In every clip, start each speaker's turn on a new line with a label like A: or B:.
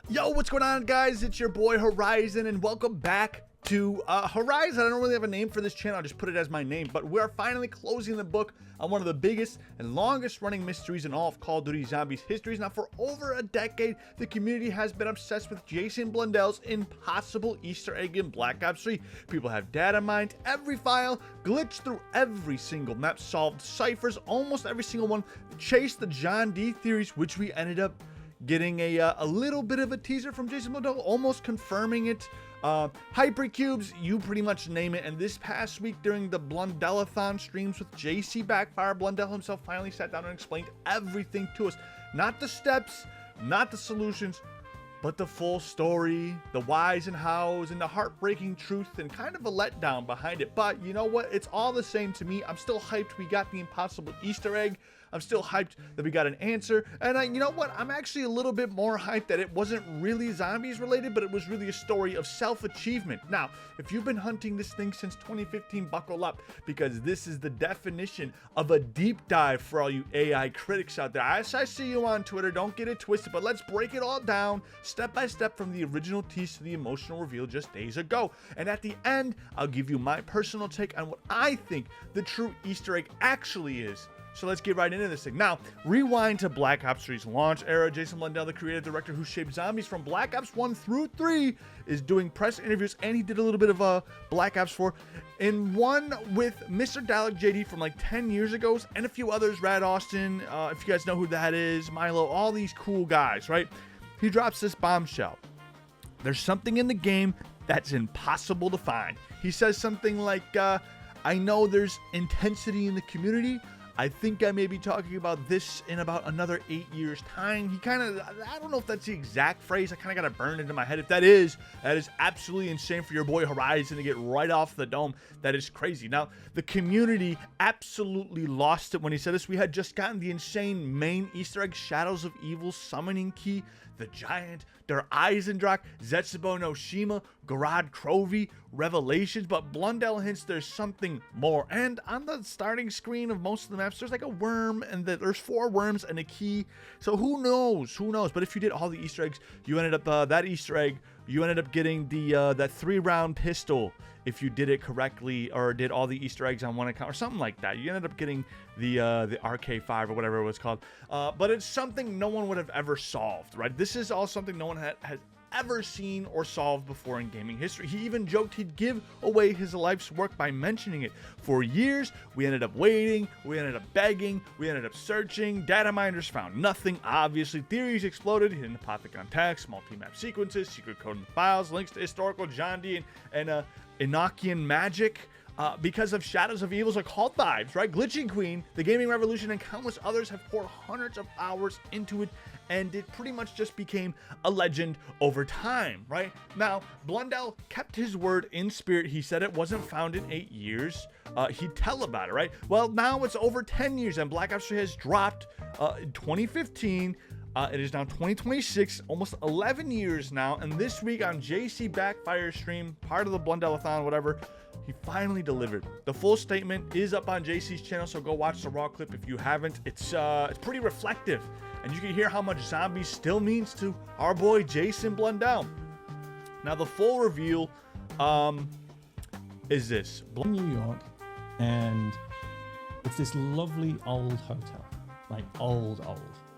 A: Yo, what's going on, guys? It's your boy Horizon, and welcome back to Horizon. I don't really have a name for this channel. I just put it as my name, but we're finally closing the book on one of the biggest and longest running mysteries in all of Call of Duty Zombies history. Now, for over a decade, the community has been obsessed with Jason Blundell's impossible Easter egg in Black Ops 3. People have data mined every file, glitched through every single map, solved ciphers, almost every single one, chased the John D theories, which we ended up getting a little bit of a teaser from Jason Blundell, almost confirming it. Hypercubes, you pretty much name it. And this past week during the Blundellathon streams with JCBackfire, Blundell himself finally sat down and explained everything to us. Not the steps, not the solutions, but the full story, the whys and hows, and the heartbreaking truth, and kind of a letdown behind it. But you know what? It's all the same to me. I'm still hyped we got the impossible Easter egg. I'm still hyped that we got an answer. And you know what? I'm actually a little bit more hyped that it wasn't really zombies related, but it was really a story of self-achievement. Now, if you've been hunting this thing since 2015, buckle up, because this is the definition of a deep dive for all you AI critics out there. I see you on Twitter. Don't get it twisted, but let's break it all down step by step from the original tease to the emotional reveal just days ago. And at the end, I'll give you my personal take on what I think the true Easter egg actually is. So let's get right into this thing. Now, rewind to Black Ops 3's launch era. Jason Blundell, the creative director who shaped zombies from Black Ops 1 through 3, is doing press interviews, and he did a little bit of Black Ops 4. In one with Mr. Dalek JD from like 10 years ago, and a few others, Rad Austin, if you guys know who that is, Milo, all these cool guys, right? He drops this bombshell. There's something in the game that's impossible to find. He says something like, I know there's intensity in the community. I think I may be talking about this in about another 8 years time. He kind of, I don't know if that's the exact phrase. I kind of got it burned into my head. If that is absolutely insane for your boy Horizon to get right off the dome. That is crazy. Now, the community absolutely lost it when he said this. We had just gotten the insane main Easter egg, Shadows of Evil summoning key, the Giant, Der Eisendrock, Zetsubo no Shima, Garad Krovi, Revelations, but Blundell hints there's something more. And on the starting screen of most of the maps, there's like a worm, and there's 4 worms and a key. So who knows? Who knows? But if you did all the Easter eggs, you ended up that Easter egg. You ended up getting the that 3-round pistol if you did it correctly, or did all the Easter eggs on one account or something like that. You ended up getting the RK5 or whatever it was called. But it's something no one would have ever solved, right? This is all something no one has ever seen or solved before in gaming history. He even joked he'd give away his life's work by mentioning it. For years, we ended up waiting, we ended up begging, we ended up searching. Data miners found nothing, obviously. Theories exploded, hidden Apothicon text, multi-map sequences, secret code in the files, links to historical John D and Enochian magic. Because of Shadows of Evil's occult vibes, right? Glitching Queen, the gaming revolution, and countless others have poured hundreds of hours into it, and it pretty much just became a legend over time, right? Now, Blundell kept his word in spirit. He said it wasn't found in 8 years. He'd tell about it, right? Well, now it's over 10 years, and Black Ops 3 has dropped in 2015. It is now 2026, almost 11 years now, and this week on JCBackfire stream, part of the Blundellathon, whatever, he finally delivered. The full statement is up on JC's channel, so go watch the raw clip if you haven't. It's pretty reflective, and you can hear how much zombies still means to our boy Jason Blundell. Now, the full reveal is this.
B: New York, and it's this lovely old hotel, like old.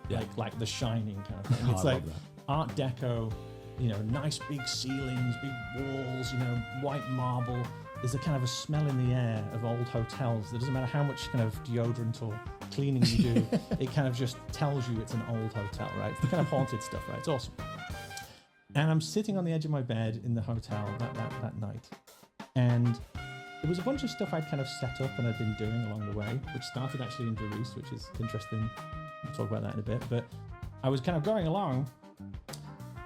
B: Yeah. Like The Shining kind of thing. It's like Art Deco, you know, nice big ceilings, big walls, you know, white marble. There's a kind of a smell in the air of old hotels. It doesn't matter how much kind of deodorant or cleaning you do, it kind of just tells you it's an old hotel, right? It's the kind of haunted stuff, right? It's awesome. And I'm sitting on the edge of my bed in the hotel that night, and there was a bunch of stuff I'd kind of set up and I'd been doing along the way, which started actually in Darius, which is interesting. We'll talk about that in a bit. But I was kind of going along,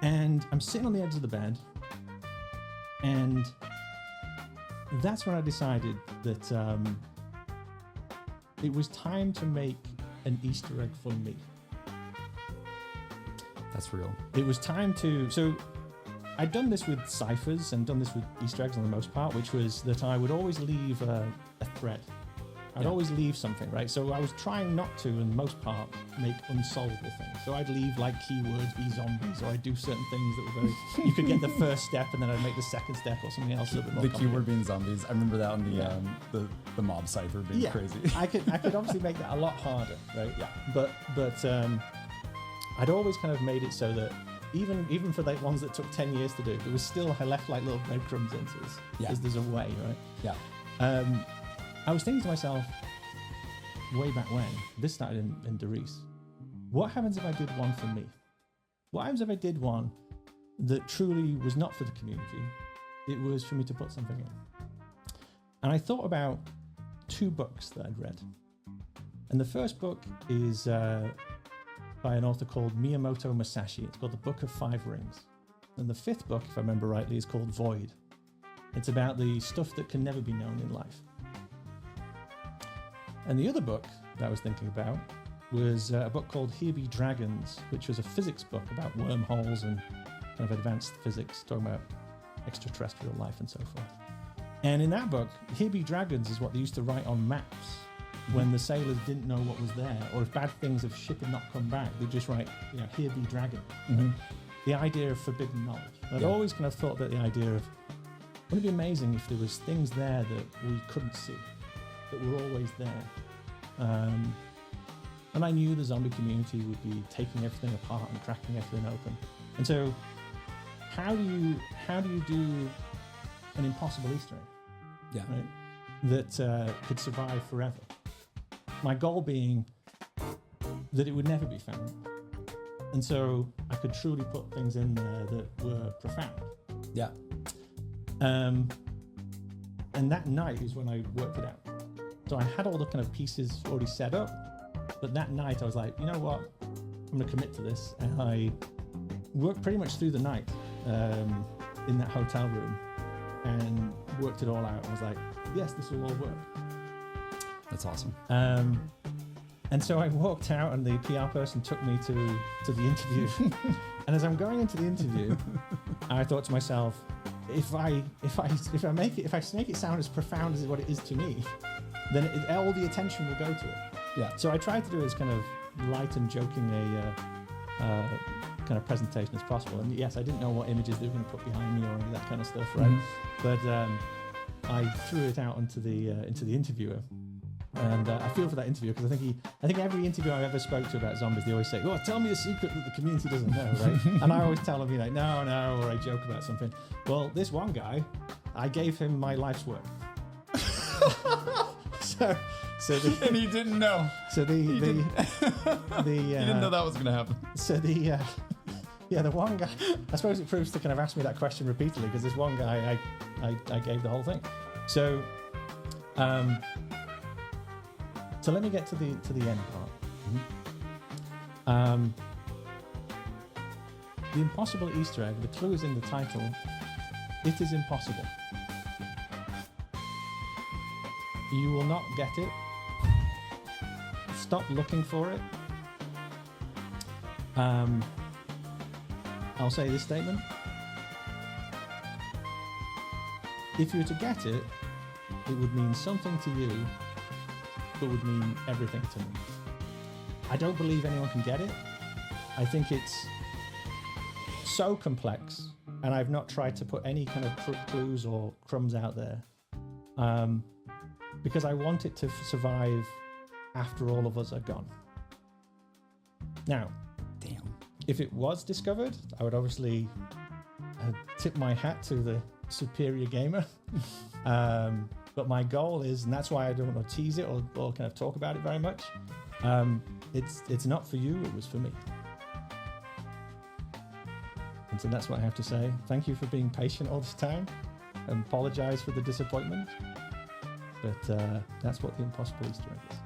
B: and I'm sitting on the edge of the bed, and that's when I decided that it was time to make an Easter egg for me.
C: That's real.
B: It was time to... So I'd done this with ciphers and done this with Easter eggs on the most part, which was that I would always leave a thread I'd always leave something, right? So I was trying not to, in the most part, make unsolvable things. So I'd leave like keywords, be zombies, or I'd do certain things that were very. You could get the first step, and then I'd make the second step, or something else a little bit more.
C: The keyword being zombies. I remember that on the mob cipher being crazy.
B: I could obviously make that a lot harder, right? Yeah. But I'd always kind of made it so that even for the ones that took 10 years to do, there was still, I left like little breadcrumbs into this. Because there's a way, right?
C: Yeah.
B: I was thinking to myself, way back when, this started in Doris, what happens if I did one for me? What happens if I did one that truly was not for the community? It was for me to put something in. And I thought about 2 books that I'd read. And the first book is by an author called Miyamoto Musashi. It's called The Book of 5 Rings. And the 5th book, if I remember rightly, is called Void. It's about the stuff that can never be known in life. And the other book that I was thinking about was a book called Here Be Dragons, which was a physics book about wormholes and kind of advanced physics, talking about extraterrestrial life and so forth. And in that book, Here Be Dragons is what they used to write on maps when the sailors didn't know what was there, or if bad things of ship had not come back, they'd just write, Here Be Dragons. The idea of forbidden knowledge. I'd always kind of thought that the idea of, wouldn't it be amazing if there was things there that we couldn't see, that were always there? And I knew the zombie community would be taking everything apart and cracking everything open. And so, how do you do an impossible Easter egg?
C: Yeah.
B: Right? That could survive forever. My goal being that it would never be found. And so I could truly put things in there that were profound.
C: Yeah.
B: And that night is when I worked it out. So I had all the kind of pieces already set up, but that night I was like, you know what? I'm going to commit to this. And I worked pretty much through the night in that hotel room and worked it all out. I was like, yes, this will all work.
C: That's awesome.
B: And so I walked out, and the PR person took me to the interview. And as I'm going into the interview, I thought to myself, if I make it sound as profound as what it is to me, then all the attention will go to it.
C: Yeah.
B: So I tried to do as kind of light and joking a kind of presentation as possible. And yes, I didn't know what images they were going to put behind me or any of that kind of stuff, right? But I threw it out into the interviewer. And I feel for that interviewer, because I think every interview I've ever spoke to about zombies, they always say, "Oh, tell me a secret that the community doesn't know," right? And I always tell them, like, no, or I joke about something. Well, this one guy, I gave him my life's work.
C: And he didn't know.
B: So he didn't
C: know that was going to happen.
B: So the one guy, I suppose it proves to kind of ask me that question repeatedly, because this one guy, I gave the whole thing. So let me get to the end part. The impossible Easter egg, the clue is in the title. It is impossible. You will not get it. Stop looking for it. I'll say this statement. If you were to get it, it would mean something to you, but would mean everything to me. I don't believe anyone can get it. I think it's so complex, and I've not tried to put any kind of clues or crumbs out there, because I want it to survive after all of us are gone. Now, if it was discovered, I would obviously tip my hat to the superior gamer. But my goal is, and that's why I don't want to tease it or kind of talk about it very much, it's not for you, it was for me. And so that's what I have to say. Thank you for being patient all this time, and apologize for the disappointment. But that's what the impossible Easter egg is.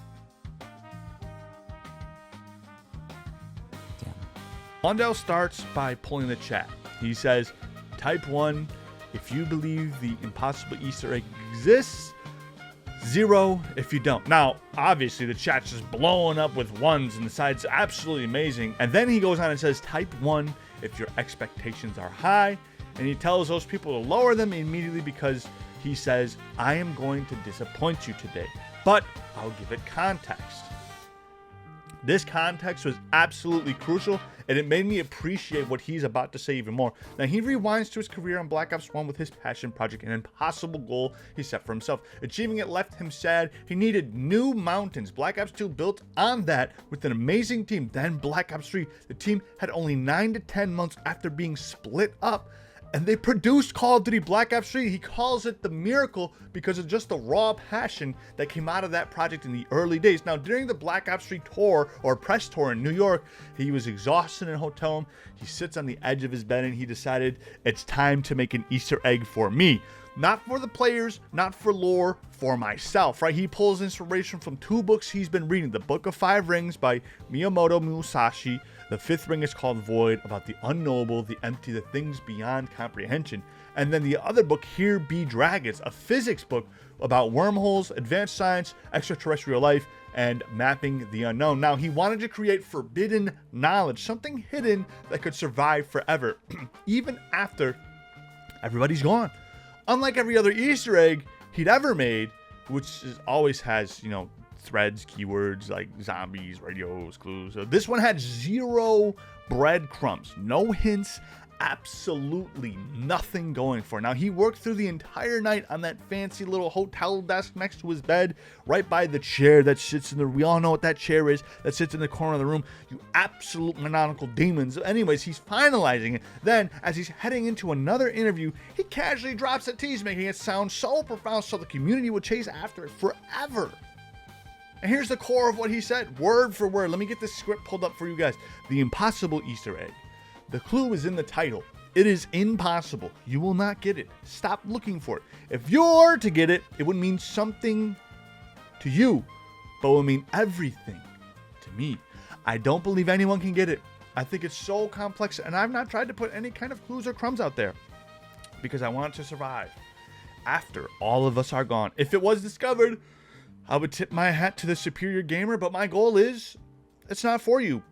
A: Blundell starts by pulling the chat. He says, type 1 if you believe the impossible Easter egg exists, 0 if you don't. Now, obviously, the chat's just blowing up with ones, and the site's absolutely amazing. And then he goes on and says, type 1 if your expectations are high. And he tells those people to lower them immediately, because he says, I am going to disappoint you today. but I'll give it context. This context was absolutely crucial, and it made me appreciate what he's about to say even more. Now, he rewinds to his career on Black Ops 1 with his passion project, an impossible goal he set for himself. Achieving it left him sad. He needed new mountains. Black Ops 2 built on that with an amazing team. Then Black Ops 3, the team had only 9 to 10 months after being split up, and they produced Call of Duty Black Ops 3. He calls it the miracle because of just the raw passion that came out of that project in the early days. Now, during the Black Ops 3 tour or press tour in New York, he was exhausted in a hotel room. He sits on the edge of his bed and he decided it's time to make an Easter egg for me. Not for the players, not for lore, for myself, right? He pulls inspiration from 2 books he's been reading. The Book of 5 Rings by Miyamoto Musashi. The 5th ring is called Void, about the unknowable, the empty, the things beyond comprehension. And then the other book, Here Be Dragons, a physics book about wormholes, advanced science, extraterrestrial life, and mapping the unknown. Now, he wanted to create forbidden knowledge, something hidden that could survive forever, even after everybody's gone. Unlike every other Easter egg he'd ever made, which always has, threads, keywords like zombies, radios, clues. So this one had 0 breadcrumbs, no hints, absolutely nothing going for it. Now, he worked through the entire night on that fancy little hotel desk next to his bed, right by the chair that sits in the, we all know what that chair is, that sits in the corner of the room. You absolute maniacal demons. Anyways, he's finalizing it. Then, as he's heading into another interview, he casually drops a tease, making it sound so profound so the community would chase after it forever. And here's the core of what he said, word for word. Let me get this script pulled up for you guys. The impossible Easter egg. The clue is in the title. It is impossible. You will not get it. Stop looking for it. If you're to get it, it would mean something to you, but it would mean everything to me. I don't believe anyone can get it. I think it's so complex, and I've not tried to put any kind of clues or crumbs out there because I want it to survive after all of us are gone. If it was discovered, I would tip my hat to the superior gamer, but my goal is, it's not for you.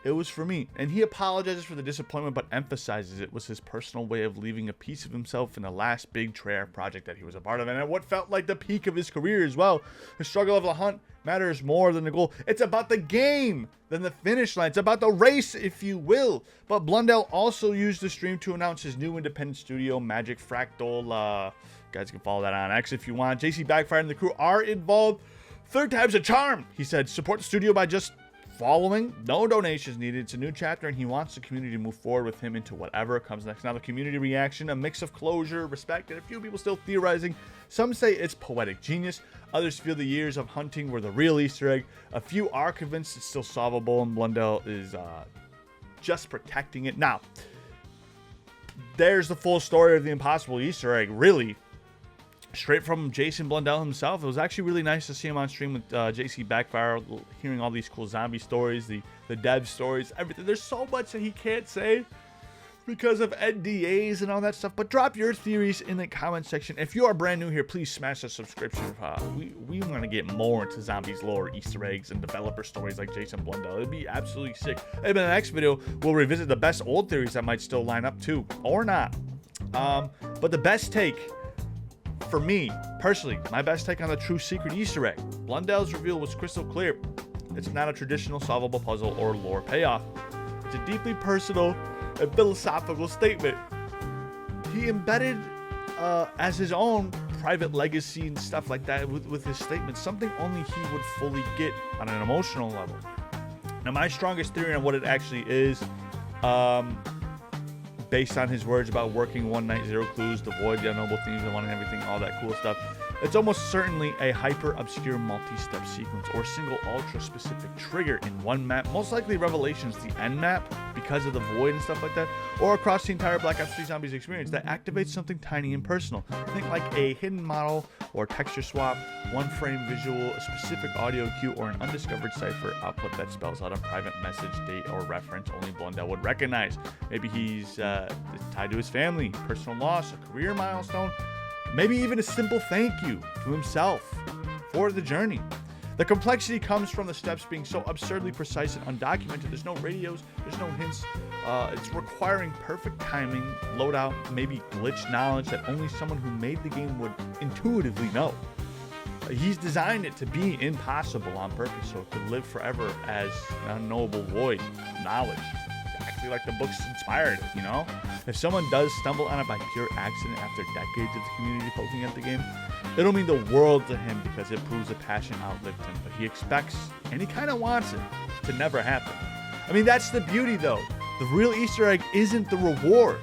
A: It was for me. And he apologizes for the disappointment, but emphasizes it was his personal way of leaving a piece of himself in the last big Treyarch project that he was a part of, and at what felt like the peak of his career as well. The struggle of the hunt matters more than the goal. It's about the game than the finish line. It's about the race, if you will. But Blundell also used the stream to announce his new independent studio, Magic Fractal. Guys can follow that on X if you want. JCBackfire and the crew are involved. 3rd time's a charm, he said. Support the studio by just following. No donations needed. It's a new chapter, and he wants the community to move forward with him into whatever comes next. Now, the community reaction, a mix of closure, respect, and a few people still theorizing. Some say it's poetic genius. Others feel the years of hunting were the real Easter egg. A few are convinced it's still solvable, and Blundell is just protecting it. Now, there's the full story of the impossible Easter egg, really. Straight from Jason Blundell himself. It was actually really nice to see him on stream with JCBackfire, hearing all these cool zombie stories, the dev stories, everything. There's so much that he can't say because of NDAs and all that stuff. But drop your theories in the comment section. If you are brand new here, please smash the subscription. We want to get more into zombies lore, Easter eggs, and developer stories like Jason Blundell. It'd be absolutely sick. And in the next video, we'll revisit the best old theories that might still line up too, or not. But the best take, for me, personally, my best take on the true secret Easter egg. Blundell's reveal was crystal clear. It's not a traditional solvable puzzle or lore payoff. It's a deeply personal and philosophical statement. He embedded as his own private legacy and stuff like that with his statement, something only he would fully get on an emotional level. Now, my strongest theory on what it actually is, based on his words about working one night, 0 clues, the void, the unknowable themes, and wanting everything, all that cool stuff. It's almost certainly a hyper-obscure multi-step sequence or single ultra-specific trigger in one map, most likely Revelations, the end map, because of the void and stuff like that, or across the entire Black Ops 3 Zombies experience that activates something tiny and personal. Think like a hidden model or texture swap, one frame visual, a specific audio cue, or an undiscovered cipher output that spells out a private message, date, or reference only Blundell would recognize. Maybe he's tied to his family, personal loss, a career milestone, maybe even a simple thank you to himself for the journey. The complexity comes from the steps being so absurdly precise and undocumented. There's no radios, there's no hints. It's requiring perfect timing, loadout, maybe glitch knowledge that only someone who made the game would intuitively know. He's designed it to be impossible on purpose, so it could live forever as an unknowable void of knowledge. Exactly like the books inspired it, you know? If someone does stumble on it by pure accident after decades of the community poking at the game, it'll mean the world to him because it proves a passion outlived him. But he expects, and he kind of wants it, to never happen. I mean, that's the beauty, though. The real Easter egg isn't the reward.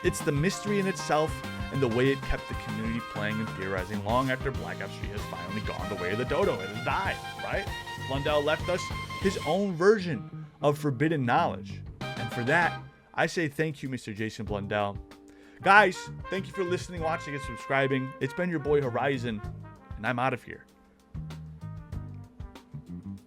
A: It's the mystery in itself and the way it kept the community playing and theorizing long after Black Ops 3 has finally gone the way of the dodo. It has died, right? Blundell left us his own version of forbidden knowledge. And for that, I say thank you, Mr. Jason Blundell. Guys, thank you for listening, watching, and subscribing. It's been your boy Horizon, and I'm out of here.